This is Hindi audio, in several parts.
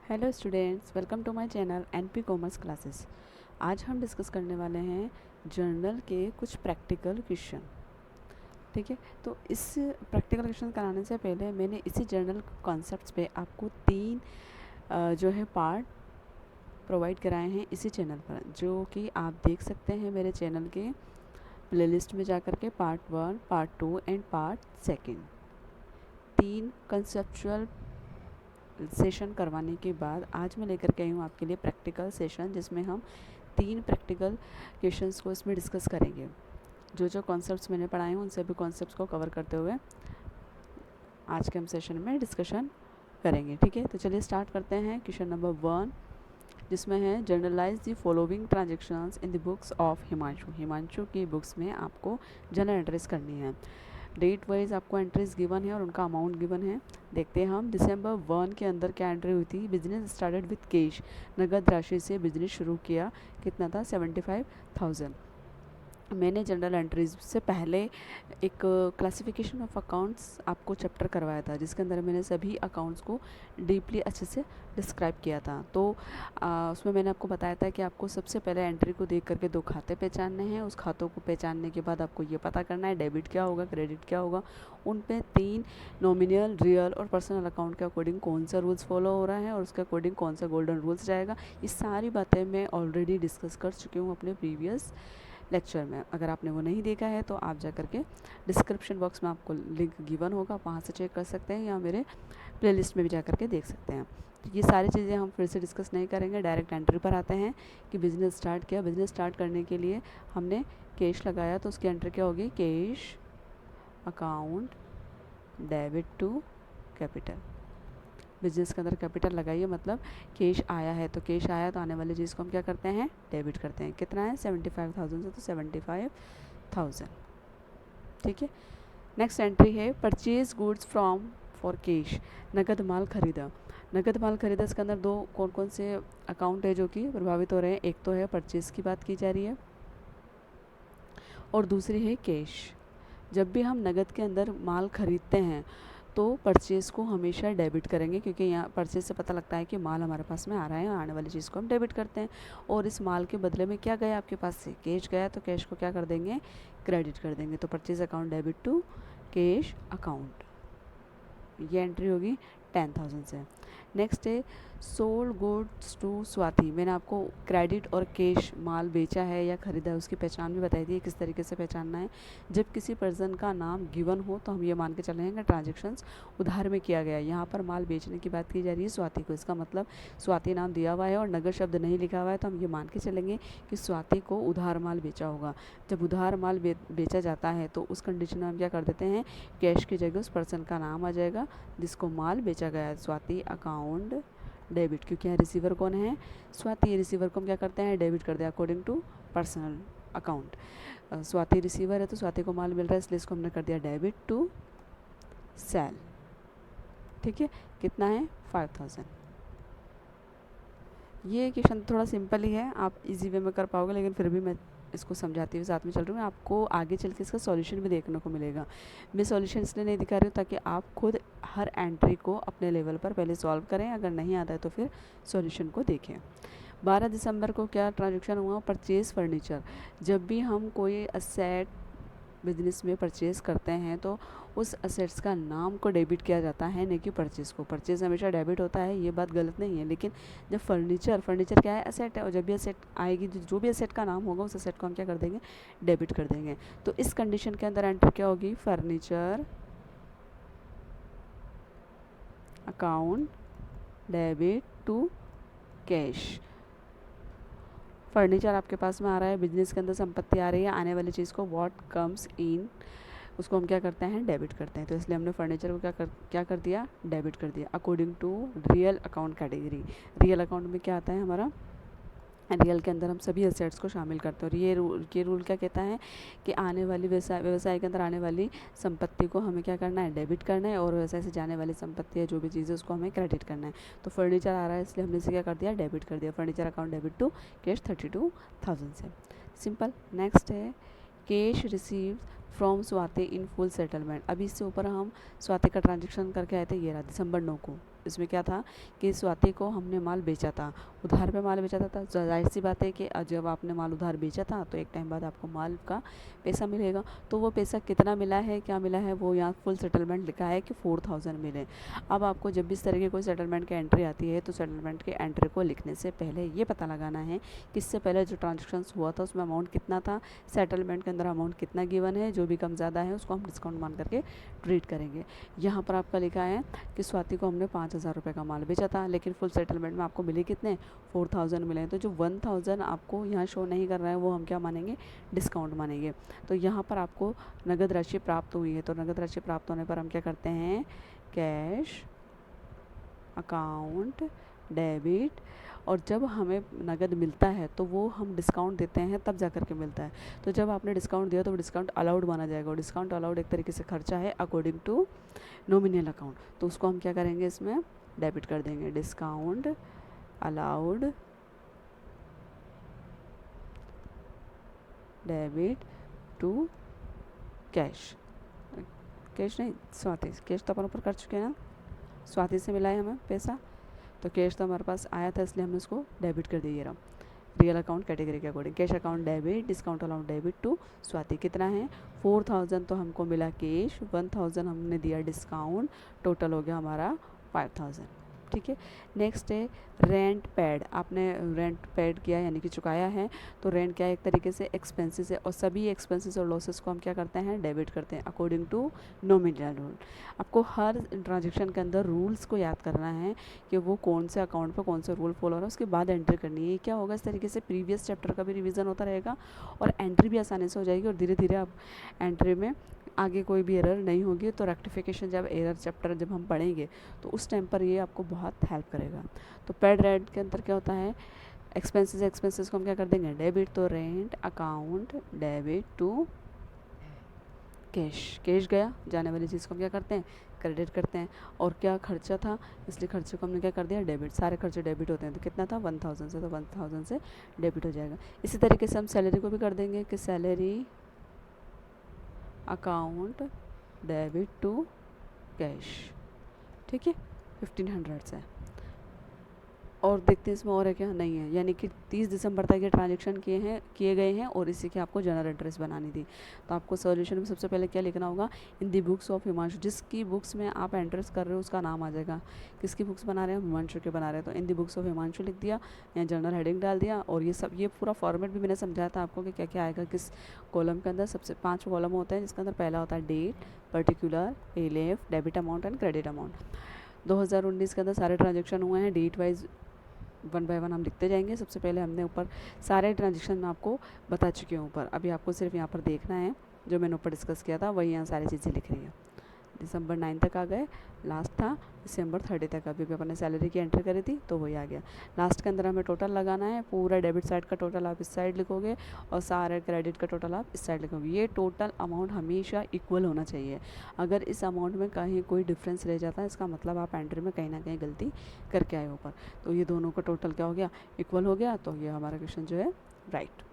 Hello students, welcome to my channel NP commerce classes. आज हम डिस्कस करने वाले हैं जर्नल के कुछ प्रैक्टिकल क्वेश्चन। ठीक है, तो इस प्रैक्टिकल क्वेश्चन कराने से पहले मैंने इसी जर्नल कॉन्सेप्ट्स पे आपको तीन जो है पार्ट प्रोवाइड कराए हैं इसी चैनल पर, जो कि आप देख सकते हैं मेरे चैनल के प्लेलिस्ट में जाकर के। Part 1, part 2 and part 2। तीन कंसेप्चुअल सेशन करवाने के बाद आज मैं लेकर के आई हूँ आपके लिए प्रैक्टिकल सेशन, जिसमें हम तीन प्रैक्टिकल क्वेश्चंस को इसमें डिस्कस करेंगे। जो जो कॉन्सेप्ट्स मैंने पढ़ाए हैं उन सभी कॉन्सेप्ट्स को कवर करते हुए आज के हम सेशन में डिस्कशन करेंगे। ठीक है, तो चलिए स्टार्ट करते हैं। क्वेश्चन नंबर 1, जिसमें है generalized the following transactions in the books of Himanshu. Himanshu की बुक्स में आपको जर्नल एंट्रीज करनी है। डेट वाइज आपको एंट्रीज गिवन है और उनका अमाउंट गिवन है। देखते हैं हम दिसंबर 1 के अंदर क्या एंट्री हुई थी। बिजनेस स्टार्टेड विथ कैश, नगद राशि से बिजनेस शुरू किया। कितना था? 75,000। मैंने जनरल एंट्रीज से पहले एक क्लासिफिकेशन ऑफ अकाउंट्स आपको चैप्टर करवाया था, जिसके अंदर मैंने सभी अकाउंट्स को डीपली अच्छे से डिस्क्राइब किया था। तो उसमें मैंने आपको बताया था कि आपको सबसे पहले एंट्री को देख करके दो खाते पहचानने हैं। उस खातों को पहचानने के बाद आपको ये पता करना है डेबिट क्या होगा, क्रेडिट क्या होगा। उन पे तीन नॉमिनल, रियल और पर्सनल अकाउंट के अकॉर्डिंग कौन सा रूल्स फॉलो हो रहा है और उसके अकॉर्डिंग कौन सा गोल्डन रूल्स जाएगा। ये सारी बातें मैं ऑलरेडी डिस्कस कर चुकी हूँ अपने प्रीवियस लेक्चर में। अगर आपने वो नहीं देखा है तो आप जा करके डिस्क्रिप्शन बॉक्स में आपको लिंक गिवन होगा, वहाँ से चेक कर सकते हैं, या मेरे प्लेलिस्ट में भी जा करके देख सकते हैं। तो ये सारी चीज़ें हम फिर से डिस्कस नहीं करेंगे, डायरेक्ट एंट्री पर आते हैं कि बिज़नेस स्टार्ट किया। बिज़नेस स्टार्ट करने के लिए हमने कैश लगाया, तो उसकी एंट्री क्या होगी? Cash account debit to capital. Business के अंदर कैपिटल लगाइए, मतलब कैश आया है, तो कैश आया तो आने वाली चीज़ को हम क्या करते हैं? डेबिट करते हैं। कितना है? 75,000 से, तो 75,000। ठीक है, नेक्स्ट एंट्री है purchase goods from for cash. नगद माल खरीदा। नगद माल खरीदा, इसके अंदर दो कौन कौन से अकाउंट है जो कि प्रभावित हो रहे हैं। एक तो है परचेज की बात की जा रही है और दूसरी है कैश। जब भी हम नगद के अंदर माल खरीदते हैं तो परचेज़ को हमेशा डेबिट करेंगे, क्योंकि यहाँ परचेज़ से पता लगता है कि माल हमारे पास में आ रहा है, आने वाली चीज़ को हम डेबिट करते हैं। और इस माल के बदले में क्या गया आपके पास से? कैश गया, तो कैश को क्या कर देंगे? क्रेडिट कर देंगे। तो purchase account debit to cash account, ये एंट्री होगी 10,000 से। नेक्स्ट है सोल्ड गुड्स टू स्वाति। मैंने आपको क्रेडिट और कैश माल बेचा है या खरीदा है उसकी पहचान भी बताई थी, किस तरीके से पहचानना है। जब किसी पर्सन का नाम गिवन हो तो हम ये मान के चलेंगे ट्रांजेक्शन्स उधार में किया गया है। यहाँ पर माल बेचने की बात की जा रही है स्वाति को, इसका मतलब स्वाति नाम दिया हुआ है और नगद शब्द नहीं लिखा हुआ है, तो हम ये मान के चलेंगे कि स्वाति को उधार माल बेचा होगा। जब उधार माल बेचा जाता है तो उस कंडीशन में हम क्या कर देते हैं? कैश की जगह उस पर्सन का नाम आ जाएगा जिसको माल बेचा गया है। स्वाति अकाउंट डेबिट, क्योंकि यहाँ रिसीवर कौन है? स्वाति। रिसीवर को हम क्या करते हैं? डेबिट कर दिया according to personal account. Swati receiver है तो स्वाति को माल मिल रहा है, इसलिए इसको हमने कर दिया डेबिट टू सेल। ठीक है, कितना है? 5,000। ये क्वेश्चन थोड़ा सिंपल ही है, आप इजी वे में कर पाओगे, लेकिन फिर भी मैं इसको समझाती हुई साथ में चल रही हूँ। आपको आगे चल के इसका सॉल्यूशन भी देखने को मिलेगा। मैं सॉल्यूशन इसलिए नहीं दिखा रही हूँ ताकि आप खुद हर एंट्री को अपने लेवल पर पहले सॉल्व करें, अगर नहीं आता है तो फिर सॉल्यूशन को देखें। 12 दिसंबर को क्या ट्रांजेक्शन हुआ? Purchase furniture. जब भी हम कोई असेट बिजनेस में परचेज़ करते हैं तो उस असेट्स का नाम को डेबिट किया जाता है, नहीं कि परचेज़ को। परचेज़ हमेशा डेबिट होता है, ये बात गलत नहीं है, लेकिन जब फर्नीचर क्या है? असेट है, और जब भी असेट आएगी जो भी असेट का नाम होगा उस असेट को हम क्या कर देंगे? डेबिट कर देंगे। तो इस कंडीशन के अंदर एंट्री क्या होगी? Furniture account debit to cash. Furniture आपके पास में आ रहा है, बिजनेस के अंदर संपत्ति आ रही है, आने वाली चीज़ को व्हाट कम्स इन उसको हम क्या करते हैं? डेबिट करते हैं। तो इसलिए हमने फर्नीचर को क्या कर दिया? डेबिट कर दिया according to real account category. Real account में क्या आता है हमारा? रियल के अंदर हम सभी एसेट्स को शामिल करते हैं। और ये रूल क्या कहता है कि आने वाली व्यवसाय के अंदर आने वाली संपत्ति को हमें क्या करना है? डेबिट करना है, और व्यवसाय से जाने वाली संपत्ति है जो भी चीज़ है उसको हमें क्रेडिट करना है। तो फर्नीचर आ रहा है इसलिए हमने इसे क्या कर दिया? डेबिट कर दिया। Furniture account debit to cash 32,000 से। सिंपल। नेक्स्ट है cash receive from Swati in full settlement. अभी इससे ऊपर हम स्वाति का ट्रांजेक्शन करके आए थे, ये रहा दिसंबर 9 को। इसमें क्या था कि स्वाति को हमने माल बेचा था, उधार पे माल बेचा था। जाहिर सी बात है कि जब आपने माल उधार बेचा था तो एक टाइम बाद आपको माल का पैसा मिलेगा। तो वो पैसा कितना मिला है, क्या मिला है, वो यहाँ फुल सेटलमेंट लिखा है कि 4000 मिले। अब आपको जब भी इस तरह की कोई सेटलमेंट की एंट्री आती है तो सेटलमेंट के एंट्री को लिखने से पहले ये पता लगाना है कि इससे पहले जो ट्रांजेक्शन हुआ था उसमें अमाउंट कितना था, सेटलमेंट के अंदर अमाउंट कितना गिवन है, जो भी कम ज़्यादा है उसको हम डिस्काउंट मान करके ट्रीट करेंगे। यहाँ पर आपका लिखा है कि स्वाति को हमने 5000 रुपये का माल बेचा था, लेकिन फुल सेटलमेंट में आपको मिले कितने, 4000 मिले हैं। तो जो 1000 आपको यहाँ शो नहीं कर रहा है वो हम क्या मानेंगे, डिस्काउंट मानेंगे। तो यहाँ पर आपको नगद राशि प्राप्त हुई है, तो नगद राशि प्राप्त होने पर हम क्या करते हैं, कैश अकाउंट डेबिट, और जब हमें नगद मिलता है तो वो हम डिस्काउंट देते हैं तब जा कर के मिलता है। तो जब आपने डिस्काउंट दिया तो वो डिस्काउंट अलाउड माना जाएगा, और डिस्काउंट अलाउड एक तरीके से खर्चा है अकॉर्डिंग टू नॉमिनल अकाउंट। तो उसको हम क्या करेंगे, इसमें डेबिट कर देंगे, discount allowed debit to cash, cash नहीं स्वाति, कैश तो अपन ऊपर कर चुके हैं ना, स्वाति से मिला है हमें पैसा, तो कैश तो हमारे पास आया था इसलिए हमने उसको डेबिट कर दिया। रहा रियल अकाउंट कैटेगरी के according, cash account debit, discount allowed debit to Swati. कितना है 4000, तो हमको मिला कैश, 1000 हमने दिया डिस्काउंट, टोटल हो गया हमारा 5000। ठीक है। नेक्स्ट है रेंट पेड, आपने रेंट पेड किया यानी कि चुकाया है, तो रेंट क्या है, एक तरीके से एक्सपेंसेस है, और सभी एक्सपेंसेस और लॉसेस को हम क्या करते हैं, डेबिट करते हैं अकॉर्डिंग टू नॉमिनल रूल। आपको हर ट्रांजेक्शन के अंदर रूल्स को याद करना है कि वो कौन से अकाउंट पर कौन सा रूल फॉलो हो रहा है, उसके बाद एंट्री करनी है। क्या होगा, इस तरीके से प्रीवियस चैप्टर का भी रिविजन होता रहेगा और एंट्री भी आसानी से हो जाएगी, और धीरे धीरे आप एंट्री में आगे कोई भी एरर नहीं होगी। तो रेक्टिफिकेशन जब एरर चैप्टर जब हम पढ़ेंगे तो उस टाइम पर ये आपको बहुत हेल्प करेगा। तो पेड रेंट के अंदर क्या होता है, एक्सपेंसेस को हम क्या कर देंगे, डेबिट, तो rent account debit to cash, cash गया, जाने वाली चीज़ को हम क्या करते हैं, क्रेडिट करते हैं। और क्या खर्चा था, इसलिए खर्चे को हमने क्या कर दिया, डेबिट, सारे खर्चे डेबिट होते हैं। तो कितना था 1000 से, तो 1000 से डेबिट हो जाएगा। इसी तरीके से हम सैलरी को भी कर देंगे कि salary account debit to cash. ठीक है, 1500 से। और देखते हैं इसमें और है क्या, नहीं है, यानी कि 30 दिसंबर तक ये ट्रांजेक्शन किए गए हैं और इसी की आपको जर्नल एंट्रीज बनानी थी। तो आपको सॉल्यूशन में सबसे पहले क्या लिखना होगा, इन दी बुक्स ऑफ हिमांशु, जिसकी बुक्स में आप एंट्रीज कर रहे हो उसका नाम आ जाएगा। किसकी बुक्स बना रहे हैं, हिमांशु के बना रहे हैं, तो इन दी बुक्स ऑफ हिमांशु लिख दिया, या जर्नल हेडिंग डाल दिया। और ये पूरा फॉर्मेट भी मैंने समझाया था आपको कि क्या क्या आएगा किस कॉलम के अंदर। सबसे 5 कॉलम होते हैं, जिसके अंदर पहला होता है date, particular, L F, debit amount and credit amount. 2019 के अंदर सारे ट्रांजेक्शन हुए हैं, डेट वाइज 1 बाय 1 हम लिखते जाएंगे। सबसे पहले हमने ऊपर सारे ट्रांजेक्शन में आपको बता चुके हैं ऊपर, अभी आपको सिर्फ यहाँ पर देखना है, जो मैंने ऊपर डिस्कस किया था वही यहाँ सारी चीज़ें लिख रही है। दिसंबर 9 तक आ गए, लास्ट था दिसंबर 30 तक, अभी भी अपने सैलरी की एंट्री करी थी तो वही आ गया। लास्ट के अंदर हमें टोटल लगाना है, पूरा डेबिट साइड का टोटल आप इस साइड लिखोगे और सारे क्रेडिट का टोटल आप इस साइड लिखोगे। ये टोटल अमाउंट हमेशा इक्वल होना चाहिए। अगर इस अमाउंट में कहीं कोई डिफरेंस रह जाता है, इसका मतलब आप एंट्री में कहीं ना कहीं गलती करके आए ऊपर। तो ये दोनों का टोटल क्या हो गया, इक्वल हो गया। तो ये हमारा क्वेश्चन जो है राइट।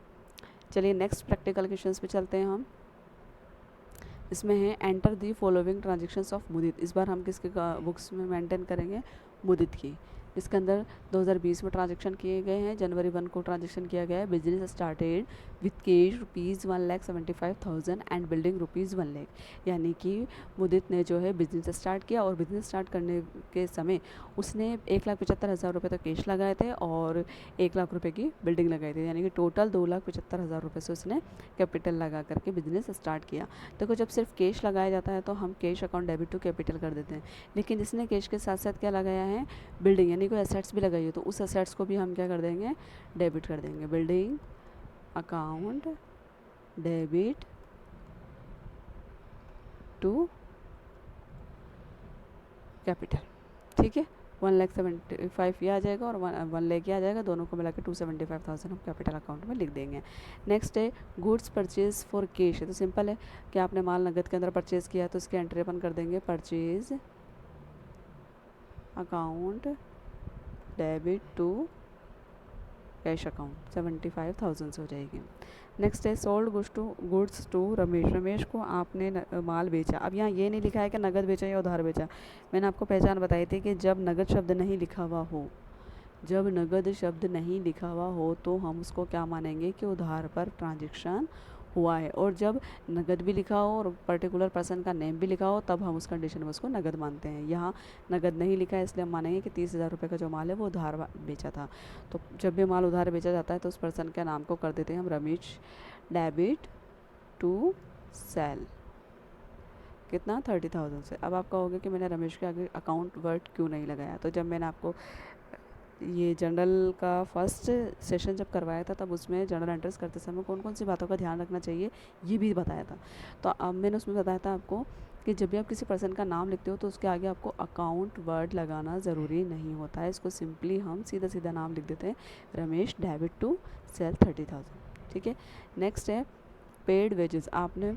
चलिए नेक्स्ट प्रैक्टिकल क्वेश्चन पे चलते हैं हम। इसमें है enter the following transactions of Mudit. इस बार हम किसके बुक्स में मेंटेन करेंगे, मुदित की। इसके अंदर 2020 में ट्रांजेक्शन किए गए हैं, जनवरी 1 को ट्रांजेक्शन किया गया है। Business started with cash ₹1,75,000 and building ₹1 lakh, यानी कि मुदित ने जो है बिजनेस स्टार्ट किया और बिजनेस स्टार्ट करने के समय उसने 1,75,000 रुपये तक कैश लगाए थे और 1 लाख रुपये की बिल्डिंग लगाई थी, यानी कि टोटल 2,75,000 रुपये से उसने कैपिटल लगा करके बिजनेस स्टार्ट किया। देखो जब सिर्फ कैश लगाया जाता है तो हम cash account debit to capital कर देते हैं, लेकिन इसने कैश के साथ साथ क्या लगाया है, बिल्डिंग, यानी कोई एसेट्स भी लगाई हो तो उस एसेट्स को भी हम क्या कर देंगे, डेबिट कर देंगे। Building account debit to capital. ठीक है, 1,75,000 ये आ जाएगा और 1 लाख ये आ जाएगा, दोनों को मिला के 275,000 हम कैपिटल अकाउंट में लिख देंगे। नेक्स्ट है गुड्स परचेज फॉर कैश है, तो सिंपल है कि आपने माल नगद के अंदर परचेज किया तो इसकी एंट्री अपन कर देंगे, purchase account debit to cash account 75,000 से हो जाएगी। नेक्स्ट है sold goods to Ramesh. Ramesh को आपने माल बेचा। अब यहाँ ये नहीं लिखा है कि नगद बेचा या उधार बेचा। मैंने आपको पहचान बताई थी कि जब नगद शब्द नहीं लिखा हुआ हो, जब नगद शब्द नहीं लिखा हुआ हो तो हम उसको क्या मानेंगे कि उधार पर ट्रांजैक्शन हुआ है, और जब नगद भी लिखा हो और पर्टिकुलर पर्सन का नेम भी लिखा हो तब हम उस कंडीशन में उसको नगद मानते हैं। यहाँ नगद नहीं लिखा है इसलिए हम मानेंगे कि 30,000 रुपये का जो माल है वो उधार बेचा था। तो जब भी माल उधार बेचा जाता है तो उस पर्सन के नाम को कर देते हैं हम रमेश डेबिट टू सेल। कितना? 30,000 से। अब आप कहोगे कि मैंने रमेश के आगे अकाउंट वर्ड क्यों नहीं लगाया। तो जब मैंने आपको ये जर्नल का फर्स्ट सेशन जब करवाया था तब उसमें जर्नल एंट्रीज करते समय कौन कौन सी बातों का ध्यान रखना चाहिए ये भी बताया था। तो अब मैंने उसमें बताया था आपको कि जब भी आप किसी पर्सन का नाम लिखते हो तो उसके आगे आपको अकाउंट वर्ड लगाना ज़रूरी नहीं होता है। इसको सिंपली हम सीधा सीधा नाम लिख देते हैं, रमेश डेबिट टू सेल 30,000। ठीक है। नेक्स्ट है पेड वेजेस। आपने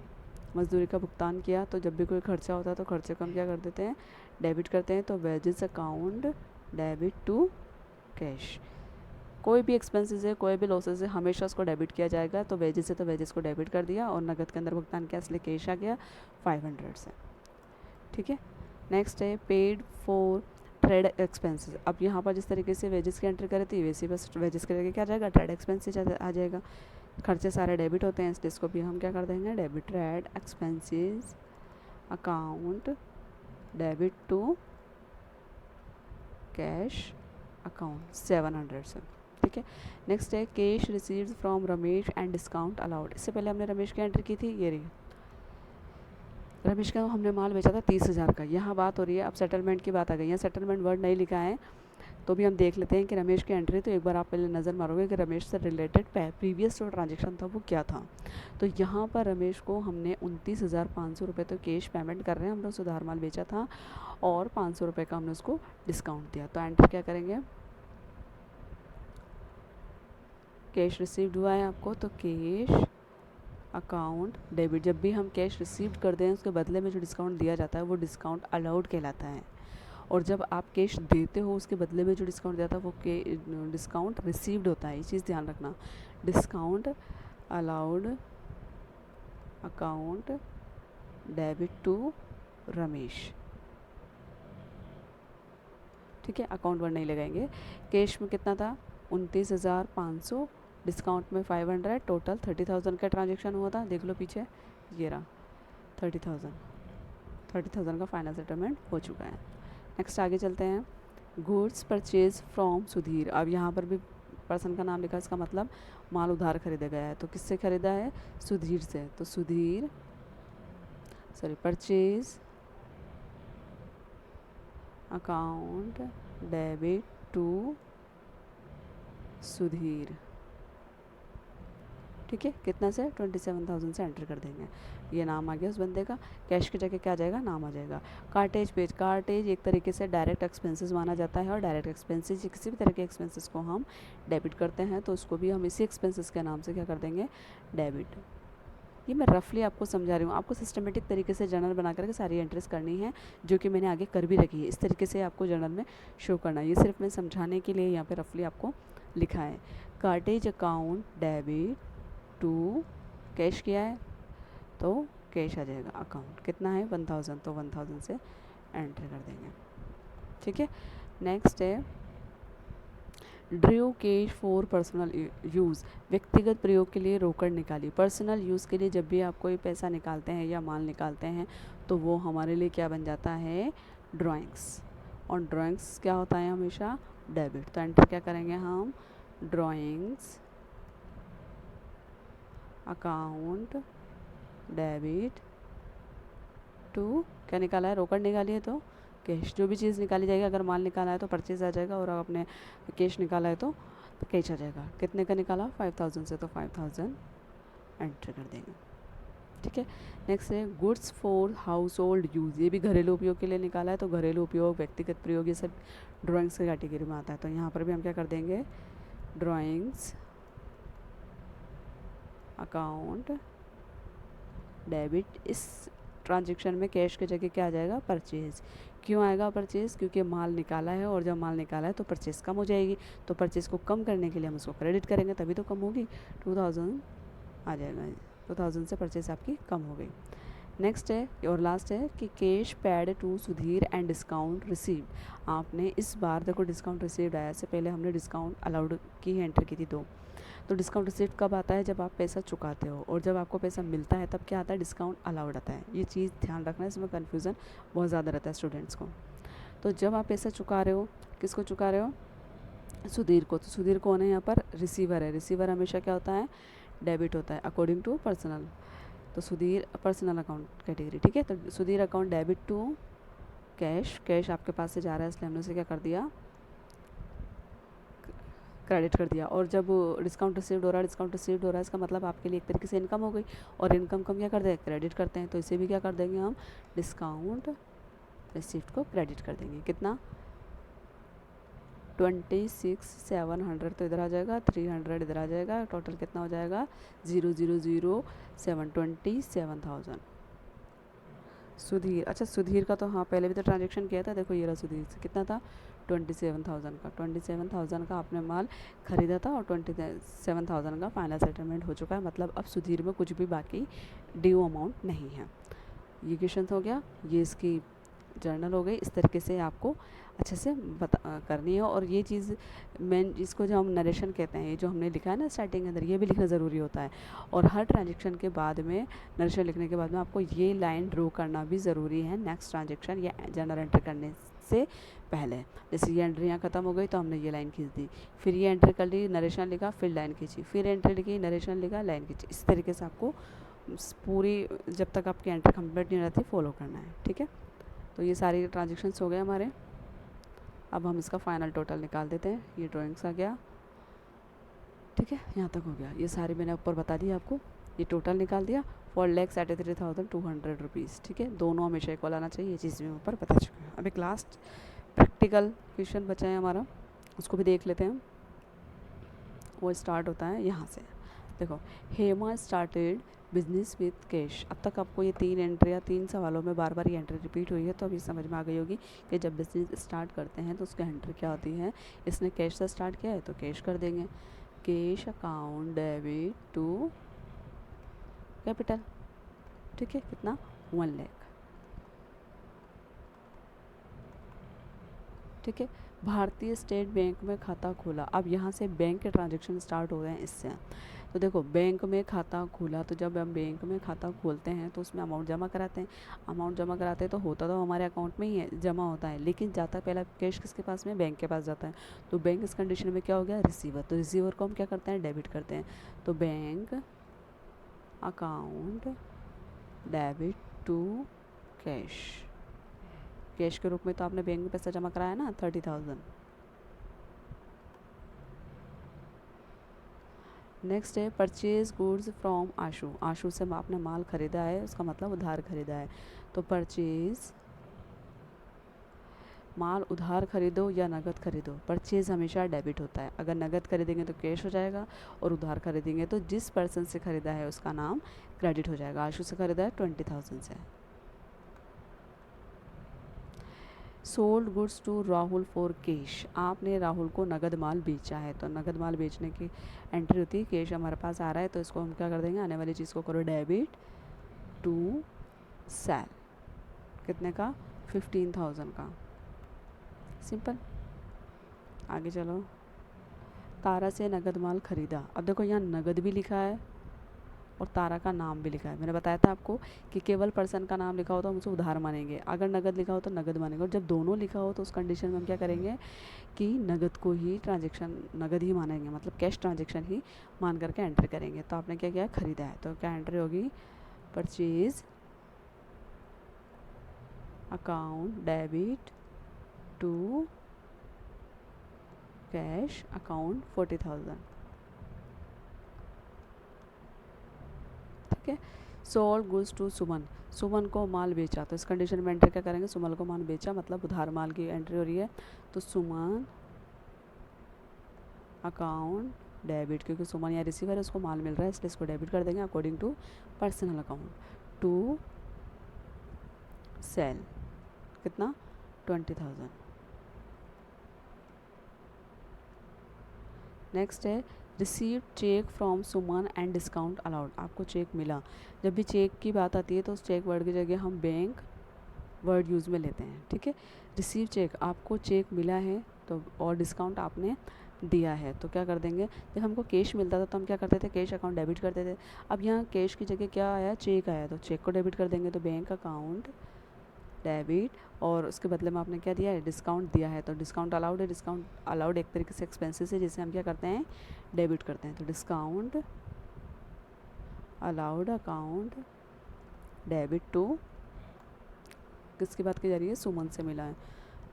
मजदूरी का भुगतान किया, तो जब भी कोई खर्चा होता है तो खर्चे को हम क्या कर देते हैं? डेबिट करते हैं। तो wages account debit to cash. कोई भी एक्सपेंसेस है, कोई भी लॉसेस है, हमेशा उसको डेबिट किया जाएगा। तो वेजेस है तो वेजेस को डेबिट कर दिया, और नगद के अंदर भुगतान किया इसलिए कैश आ गया 500 से। ठीक है। नेक्स्ट है पेड फॉर ट्रेड एक्सपेंसेस। अब यहाँ पर जिस तरीके से वेजेस की एंट्री करी थी वैसे बस वेजेस के जगह क्या आ जाएगा? ट्रेड एक्सपेंसेस आ जाएगा। खर्चे सारे डेबिट होते हैं इसलिए इसको भी हम क्या कर देंगे? Debit. Trade expenses account debit to cash account 700 से। ठीक है। नेक्स्ट है cash received from Ramesh and discount allowed. इससे पहले हमने रमेश की एंट्री की थी, ये रही। रमेश का हमने माल बेचा था 30,000 का। यहाँ बात हो रही है अब सेटलमेंट की बात आ गई है। सेटलमेंट वर्ड नहीं लिखा है तो भी हम देख लेते हैं कि रमेश की एंट्री। तो एक बार आप पहले नज़र मारोगे कि रमेश से रिलेटेड प्रीवियस जो ट्रांजेक्शन था वो क्या था। तो यहाँ पर रमेश को हमने 29,500 रुपये तो कैश पेमेंट कर रहे हैं, हमने उसे उधार माल बेचा था, और 500 रुपये का हमने उसको डिस्काउंट दिया। तो एंट्री क्या करेंगे? कैश रिसीव्ड हुआ है आपको, तो कैश अकाउंट डेबिट। जब भी हम कैश रिसीव्ड करते हैं उसके बदले में जो डिस्काउंट दिया जाता है वो डिस्काउंट अलाउड कहलाता है, और जब आप कैश देते हो उसके बदले में जो डिस्काउंट दिया था वो डिस्काउंट रिसीव्ड होता है। ये चीज़ ध्यान रखना। Discount allowed account debit to Ramesh. ठीक है। अकाउंट वर्ड नहीं लगाएंगे। कैश में कितना था? 29,500, डिस्काउंट में 500, टोटल 30,000 का ट्रांजेक्शन हुआ था। देख लो पीछे, ये रहा 30,000 का फाइनल सेटलमेंट हो चुका है। नेक्स्ट आगे चलते हैं। Goods purchase from Sudhir. अब यहाँ पर भी पर्सन का नाम लिखा है, इसका मतलब माल उधार खरीदा गया है। तो किससे खरीदा है? सुधीर से। तो Sudhir purchase account debit to Sudhir. ठीक है। कितना से? 27,000 से एंटर कर देंगे। ये नाम आ गया उस बंदे का। कैश की जगह क्या आ जाएगा? नाम आ जाएगा। Cartridge page. कार्टेज एक तरीके से डायरेक्ट एक्सपेंसेस माना जाता है, और डायरेक्ट एक्सपेंसेस किसी भी तरह के एक्सपेंसेस को हम डेबिट करते हैं तो उसको भी हम इसी एक्सपेंसेस के नाम से क्या कर देंगे? डेबिट। ये मैं रफली आपको समझा रही हूँ। आपको सिस्टमेटिक तरीके से जर्नल बना करके सारी एंट्रीज करनी है, जो कि मैंने आगे कर भी रखी है। इस तरीके से आपको जर्नल में शो करना है। ये सिर्फ मैं समझाने के लिए यहाँ पे रफली आपको लिखा है। Cartage account debit to cash किया है तो कैश आ जाएगा। अकाउंट कितना है? 1,000, तो 1,000 से एंटर कर देंगे। ठीक है। नेक्स्ट है Drew cash for personal use. व्यक्तिगत प्रयोग के लिए रोकड़ निकाली। पर्सनल यूज़ के लिए जब भी आप कोई पैसा निकालते हैं या माल निकालते हैं तो वो हमारे लिए क्या बन जाता है? ड्राइंग्स। और ड्राइंग्स क्या होता है? हमेशा डेबिट। तो एंटर क्या करेंगे हम? ड्राइंग्स अकाउंट डेबिट टू क्या निकाला है? रोकड़ निकाली है तो कैश। जो भी चीज़ निकाली जाएगी, अगर माल निकाला है तो परचेज आ जाएगा, और आपने कैश निकाला है तो कैश आ जाएगा। कितने का निकाला? 5,000 से, तो 5,000 एंटर कर देंगे। ठीक है। नेक्स्ट है goods for house hold use. ये भी घरेलू उपयोग के लिए निकाला है, तो घरेलू उपयोग, व्यक्तिगत प्रयोग, ये सब ड्राइंग्स की कैटेगरी में आता है। तो यहाँ पर भी हम क्या कर देंगे? Drawings account debit. इस ट्रांजेक्शन में कैश की जगह क्या आ जाएगा? परचेज, क्यों आएगा परचेज़? क्योंकि माल निकाला है, और जब माल निकाला है तो परचेज़ कम हो जाएगी, तो परचेज़ को कम करने के लिए हम उसको क्रेडिट करेंगे, तभी तो कम होगी। 2000 आ जाएगा, 2000 से परचेज़ आपकी कम हो गई। नेक्स्ट है और लास्ट है कि cash paid to Sudhir and discount received. आपने इस बार देखो डिस्काउंट रिसीव्ड आया, से पहले हमने डिस्काउंट अलाउड की एंट्री की थी 2। तो डिस्काउंट रिसीव्ड कब आता है? जब आप पैसा चुकाते हो, और जब आपको पैसा मिलता है तब क्या आता है? डिस्काउंट अलाउड आता है। ये चीज़ ध्यान रखना है, इसमें कन्फ्यूज़न बहुत ज़्यादा रहता है स्टूडेंट्स को। तो जब आप पैसा चुका रहे हो, किसको चुका रहे हो? सुधीर को। तो सुधीर कौन है यहाँ पर? रिसीवर है। रिसीवर हमेशा क्या होता है? डेबिट होता है अकॉर्डिंग टू पर्सनल। तो सुधीर पर्सनल अकाउंट कैटेगरी, ठीक है। तो Sudhir account debit to cash, cash आपके पास से जा रहा है इसलिए हमने उसे क्या कर दिया? क्रेडिट कर दिया। और जब डिस्काउंट रिसीव्ड हो रहा है, डिस्काउंट रिसीव्ड हो रहा है, इसका मतलब आपके लिए एक तरीके से इनकम हो गई, और इनकम को हम क्या करते हैं? क्रेडिट करते हैं। तो इसे भी क्या कर देंगे हम? डिस्काउंट रिसीव्ड को क्रेडिट कर देंगे। कितना? 26,700 तो इधर आ जाएगा, 300 इधर आ जाएगा, टोटल कितना हो जाएगा? 0007 27,000। सुधीर, अच्छा सुधीर का तो हाँ पहले भी तो ट्रांजेक्शन किया था, देखो ये रहा सुधीर से कितना था? 27,000 का। 27,000 का आपने माल खरीदा था, और 27,000 का फाइनल सेटलमेंट हो चुका है। मतलब अब सुधीर में कुछ भी बाकी ड्यू अमाउंट नहीं है। ये क्वेश्चन हो गया, ये इसकी जर्नल हो गई। इस तरीके से आपको अच्छे से करनी है। और ये चीज़ मेन, जिसको जो हम नरेशन कहते हैं, ये जो हमने लिखा है ना स्टार्टिंग के अंदर, ये भी लिखना ज़रूरी होता है। और हर ट्रांजेक्शन के बाद में, नरेशन लिखने के बाद में आपको ये लाइन ड्रॉ करना भी ज़रूरी है नेक्स्ट ट्रांजेक्शन या जर्नल एंट्री करने से पहले। जैसे ये एंट्री यहाँ ख़त्म हो गई तो हमने ये लाइन खींच दी, फिर ये एंट्री कर ली, नरेशन लिखा, फिर लाइन खींची, फिर एंट्री लिखी, नरेशन लिखा, लाइन खींची। इस तरीके से आपको पूरी, जब तक आपकी एंट्री कंप्लीट नहीं रहती, फॉलो करना है, ठीक है। तो ये सारे ट्रांजेक्शन्स हो गए हमारे। अब हम इसका फाइनल टोटल निकाल देते हैं। ये ड्राइंग्स आ गया, ठीक है, यहाँ तक हो गया। ये सारे मैंने ऊपर बता दिया आपको, ये टोटल निकाल दिया, 4,83,200 रुपीज़, ठीक है। दोनों हमेशा इक्वल आना चाहिए, ये चीज़ मैं ऊपर बता चुकी हूँ। अब एक लास्ट प्रैक्टिकल क्वेश्चन बचा है हमारा, उसको भी देख लेते हैं। वो स्टार्ट होता है यहाँ से, देखो। Hema started business with cash. अब तक आपको ये 3 एंट्रियाँ 3 सवालों में बार बार ये एंट्री रिपीट हुई है, तो अभी समझ में आ गई होगी कि जब बिजनेस स्टार्ट करते हैं तो उसकी एंट्री क्या होती है। इसने कैश से स्टार्ट किया है तो कैश कर देंगे, cash account debit to capital, ठीक है। कितना? 1 लाख, ठीक है। भारतीय स्टेट बैंक में खाता खोला। अब यहाँ से बैंक के ट्रांजेक्शन स्टार्ट हो गए हैं इससे। तो देखो बैंक में खाता खोला, तो जब हम बैंक में खाता खोलते हैं तो उसमें अमाउंट जमा कराते हैं। अमाउंट जमा कराते हैं तो होता तो हमारे अकाउंट में ही है, जमा होता है, लेकिन जाता पहला कैश किसके पास में? बैंक के पास जाता है। तो बैंक इस कंडीशन में क्या हो गया? रिसीवर। तो रिसीवर को हम क्या करते हैं? डेबिट करते हैं। तो bank account debit to cash, cash के रूप में तो आपने बैंक में पैसा जमा कराया ना 30,000। नेक्स्ट है परचेज गुड्स फ्रॉम आशु। आशु से आपने माल खरीदा है, उसका मतलब उधार खरीदा है। तो परचेज, माल उधार खरीदो या नगद खरीदो, परचेज हमेशा डेबिट होता है। अगर नगद खरीदेंगे तो कैश हो जाएगा, और उधार खरीदेंगे तो जिस पर्सन से खरीदा है उसका नाम क्रेडिट हो जाएगा। आशु से खरीदा है 20,000 से। Sold goods to Rahul for cash. आपने राहुल को नगद माल बेचा है, तो नगद माल बेचने की एंट्री होती है, कैश हमारे पास आ रहा है तो इसको हम क्या कर देंगे? आने वाली चीज़ को करो डेबिट टू सेल। कितने का? 15,000 का। सिंपल। आगे चलो। तारा से नगद माल खरीदा। अब देखो यहाँ नगद भी लिखा है और तारा का नाम भी लिखा है। मैंने बताया था आपको कि केवल पर्सन का नाम लिखा हो तो हम उसे उधार मानेंगे, अगर नगद लिखा हो तो नगद मानेंगे, और जब दोनों लिखा हो तो उस कंडीशन में हम क्या करेंगे कि नगद को ही ट्रांजेक्शन, नगद ही मानेंगे, मतलब कैश ट्रांजेक्शन ही मान करके एंट्री करेंगे। तो आपने क्या किया? खरीदा है, तो क्या एंट्री होगी? Purchase account debit to cash account 40,000, ठीक है। Sold goods to Suman. Suman को माल बेचा, तो इस कंडीशन में एंट्री क्या करेंगे? सुमन को माल बेचा, मतलब उधार माल की एंट्री हो रही है। तो सुमन अकाउंट डेबिट, क्योंकि सुमन या रिसीवर है, उसको माल मिल रहा है इसलिए इसको डेबिट कर देंगे according to personal account to sale. कितना? 20,000। नेक्स्ट है receive cheque from Suman and discount allowed. आपको चेक मिला। जब भी चेक की बात आती है तो उस चेक वर्ड की जगह हम बैंक वर्ड यूज़ में लेते हैं, ठीक है। रिसीव चेक, आपको चेक मिला है तो, और डिस्काउंट आपने दिया है तो क्या कर देंगे। जब हमको कैश मिलता था तो हम क्या करते थे, कैश अकाउंट डेबिट करते थे। अब यहाँ कैश की जगह क्या आया, चेक आया, तो चेक को डेबिट कर देंगे। तो बैंक अकाउंट डेबिट, और उसके बदले में आपने क्या दिया है, डिस्काउंट दिया है। तो डिस्काउंट अलाउड है। डिस्काउंट अलाउड एक तरीके से एक्सपेंसेस है जिसे हम क्या करते हैं, डेबिट करते हैं। तो discount allowed account debit to, किसकी बात की जा रही है, सुमन से मिला है।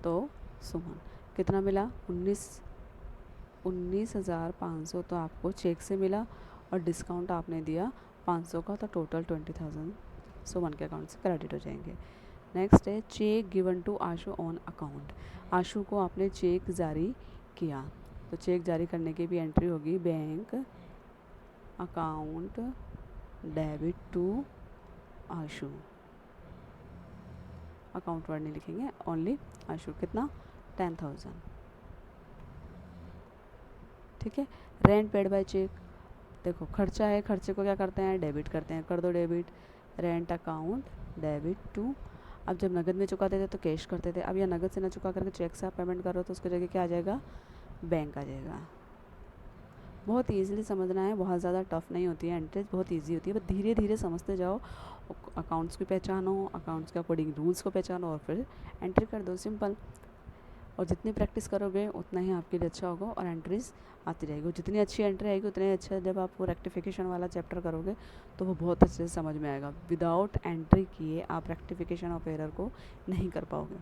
तो सुमन कितना मिला, 19,500 तो आपको चेक से मिला, और डिस्काउंट आपने दिया 500 का, तो टोटल 20,000 सुमन के अकाउंट से क्रेडिट हो जाएंगे। नेक्स्ट है cheque given to Ashu on account. Ashu को आपने चेक जारी किया, तो चेक जारी करने की भी एंट्री होगी bank account debit to Ashu. Account word नहीं लिखेंगे, ओनली आशु। कितना, 10,000, ठीक है। रेंट पेड बाय चेक, देखो खर्चा है, खर्चे को क्या करते हैं, डेबिट करते हैं। कर दो debit, rent account debit to. अब जब नगद में चुकाते थे तो कैश करते थे। अब या नगद से ना चुका करके चेक से आप पेमेंट करो तो उसकी जगह क्या आ जाएगा, बैंक आ जाएगा। बहुत ईजिली समझना है, बहुत ज़्यादा टफ नहीं होती है, एंट्रीज बहुत ईजी होती है, बस धीरे धीरे समझते जाओ। अकाउंट्स की पहचानो, अकाउंट्स के अकॉर्डिंग रूल्स को पहचानो और फिर एंट्री कर दो, सिंपल। और जितनी प्रैक्टिस करोगे उतना ही आपके लिए अच्छा होगा और एंट्रीज आती रहेगी। जितनी अच्छी एंट्री आएगी उतनी अच्छा, जब आप वो रेक्टिफिकेशन वाला चैप्टर करोगे तो वो बहुत अच्छे से समझ में आएगा। विदाउट एंट्री किए आप रेक्टिफिकेशन ऑफ एरर को नहीं कर पाओगे,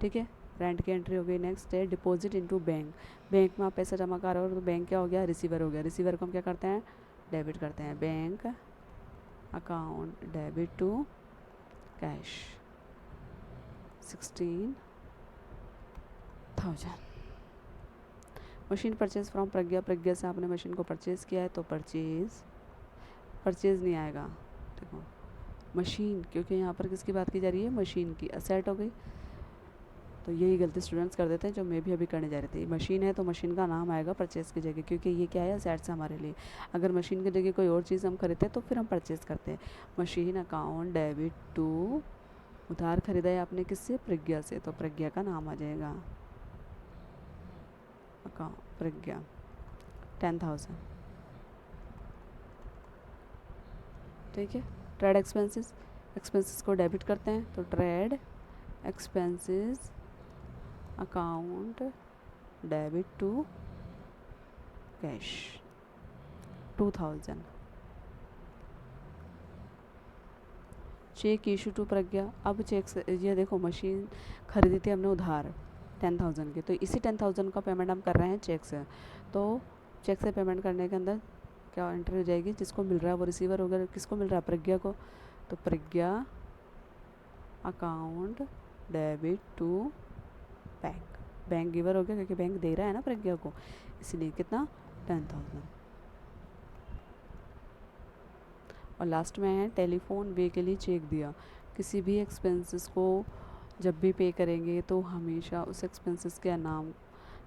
ठीक है। रेंट की एंट्री हो गई। नेक्स्ट है डिपॉजिट इनटू बैंक। बैंक में आप पैसा जमा कर रहे हो तो बैंक क्या हो गया, रिसीवर हो गया। रिसीवर को हम क्या करते हैं, डेबिट करते हैं। Bank account debit to cash 16,000। Machine purchase from Pragya. Pragya से आपने मशीन को परचेज़ किया है तो परचेज़ नहीं आएगा, देखो मशीन, क्योंकि यहाँ पर किसकी बात की जा रही है, मशीन की। असेट हो गई, तो यही गलती स्टूडेंट्स कर देते हैं जो मैं भी अभी करने जा रही थी। मशीन है तो मशीन का नाम आएगा परचेज़ की जगह, क्योंकि ये क्या है, असेट्स हमारे लिए। अगर मशीन की जगह कोई और चीज़ हम खरीदते हैं तो फिर हम परचेज़ करते हैं। मशीन अकाउंट डेबिट टू, उधार खरीदा है आपने किससे, प्रज्ञा से, तो प्रज्ञा का नाम आ जाएगा। अकाउंट प्रज्ञा 10,000, ठीक है। ट्रेड एक्सपेंसेस, एक्सपेंसेस को डेबिट करते हैं तो trade expenses account debit to cash 2,000। Cheque issue to Pragya. अब चेक से, ये देखो मशीन खरीदी थी हमने उधार 10,000 की, तो इसी 10,000 का पेमेंट हम कर रहे हैं चेक से। तो चेक से पेमेंट करने के अंदर क्या एंट्री हो जाएगी, जिसको मिल रहा है वो रिसीवर होगा। किसको मिल रहा है, प्रज्ञा को, तो Pragya account debit to bank. Bank giver हो गया क्योंकि बैंक दे रहा है ना प्रज्ञा को, इसलिए कितना, 10,000। और लास्ट में है टेलीफोन वे के लिए चेक दिया। किसी भी एक्सपेंसेस को जब भी पे करेंगे तो हमेशा उस एक्सपेंसेस के नाम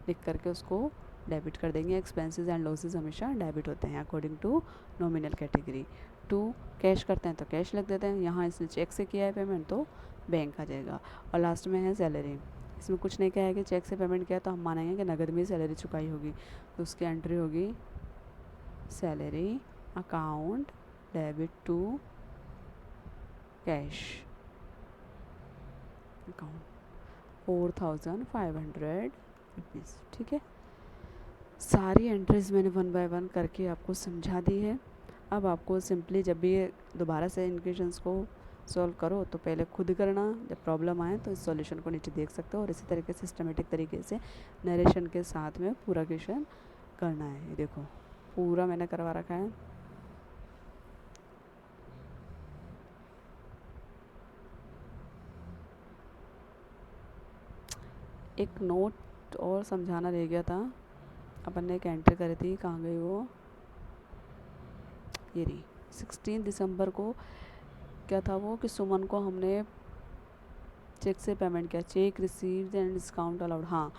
लिख करके उसको डेबिट कर देंगे। एक्सपेंसेस एंड लॉसेस हमेशा डेबिट होते हैं according to nominal category. To cash करते हैं तो कैश लिख देते हैं, यहाँ इसने चेक से किया है पेमेंट तो बैंक आ जाएगा। और लास्ट में है सैलरी। इसमें कुछ नहीं कहा है कि चेक से पेमेंट किया तो हम मानेंगे कि नगद में सैलरी चुकाई होगी, तो उसकी एंट्री होगी salary account debit to cash account 4,500 rupees, ठीक है। सारी एंट्रीज मैंने 1 बाय 1 करके आपको समझा दी है। अब आपको सिंपली जब भी दोबारा से इन क्वेश्चंस को सॉल्व करो तो पहले खुद करना, जब प्रॉब्लम आए तो इस सॉल्यूशन को नीचे देख सकते हो, और इसी तरीके से सिस्टमेटिक तरीके से नरेशन के साथ में पूरा क्वेश्चन करना है। ये देखो पूरा मैंने करवा रखा है। एक नोट और समझाना रह गया था, अपन ने एक एंट्री करी थी, कहाँ गई वो, ये रही। 16 दिसंबर को क्या था वो, कि सुमन को हमने चेक से पेमेंट किया, check received and discount allowed. हाँ,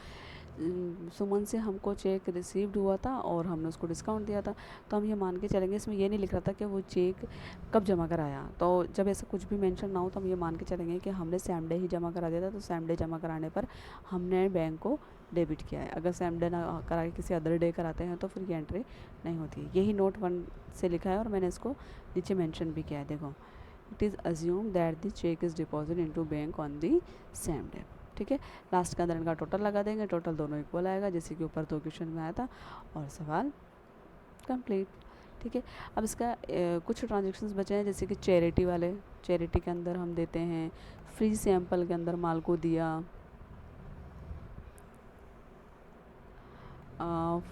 सुमन से हमको चेक रिसीव्ड हुआ था और हमने उसको डिस्काउंट दिया था, तो हम ये मान के चलेंगे, इसमें ये नहीं लिख रहा था कि वो चेक कब जमा कराया। तो जब ऐसा कुछ भी मेंशन ना हो तो हम ये मान के चलेंगे कि हमने सेम डे ही जमा करा दिया था, तो सेम डे जमा कराने पर हमने बैंक को डेबिट किया है। अगर सेम डे ना करा के किसी अदर डे कराते हैं तो फिर ये एंट्री नहीं होती है। यही नोट 1 से लिखा है और मैंने इसको नीचे मेंशन भी किया है, देखो। It is assume that the cheque is deposit into bank on the same day. ठीक है, लास्ट के अंदर इनका टोटल लगा देंगे, टोटल दोनों इक्वल आएगा, जैसे कि ऊपर 2 क्वेश्चन में आया था, और सवाल कंप्लीट। ठीक है, अब इसका कुछ ट्रांजेक्शन्स बचे हैं, जैसे कि चैरिटी वाले। चैरिटी के अंदर हम देते हैं फ्री सैंपल के अंदर माल को दिया,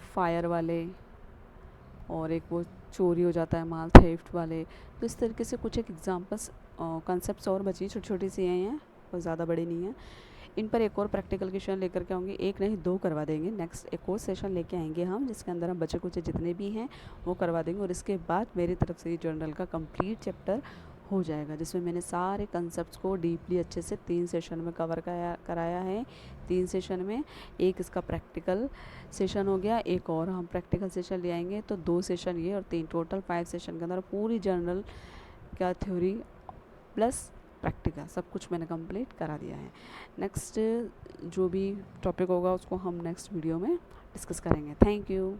फायर वाले, और एक वो चोरी हो जाता है माल, थेफ्ट वाले। तो इस तरीके से कुछ एक एग्जांपल्स कॉन्सेप्ट्स और बची, छोटी छोटी सी हैं, और ज़्यादा बड़ी नहीं है। इन पर एक और प्रैक्टिकल क्वेश्चन लेकर के आऊँगी, एक नहीं 2 करवा देंगे। नेक्स्ट एक और सेशन लेके आएंगे हम, जिसके अंदर हम बचे कुछ जितने भी हैं वो करवा देंगे, और इसके बाद मेरी तरफ से ये जर्नल का कंप्लीट चैप्टर हो जाएगा, जिसमें मैंने सारे कंसेप्ट्स को डीपली अच्छे से 3 सेशन में कवर कराया है। 3 सेशन में एक इसका प्रैक्टिकल सेशन हो गया, एक और हम प्रैक्टिकल सेशन ले आएंगे, तो 2 सेशन ये और 3, टोटल 5 सेशन के अंदर पूरी जर्नल का थ्योरी प्लस प्रैक्टिकल सब कुछ मैंने कंप्लीट करा दिया है। नेक्स्ट जो भी टॉपिक होगा उसको हम नेक्स्ट वीडियो में डिस्कस करेंगे। Thank you.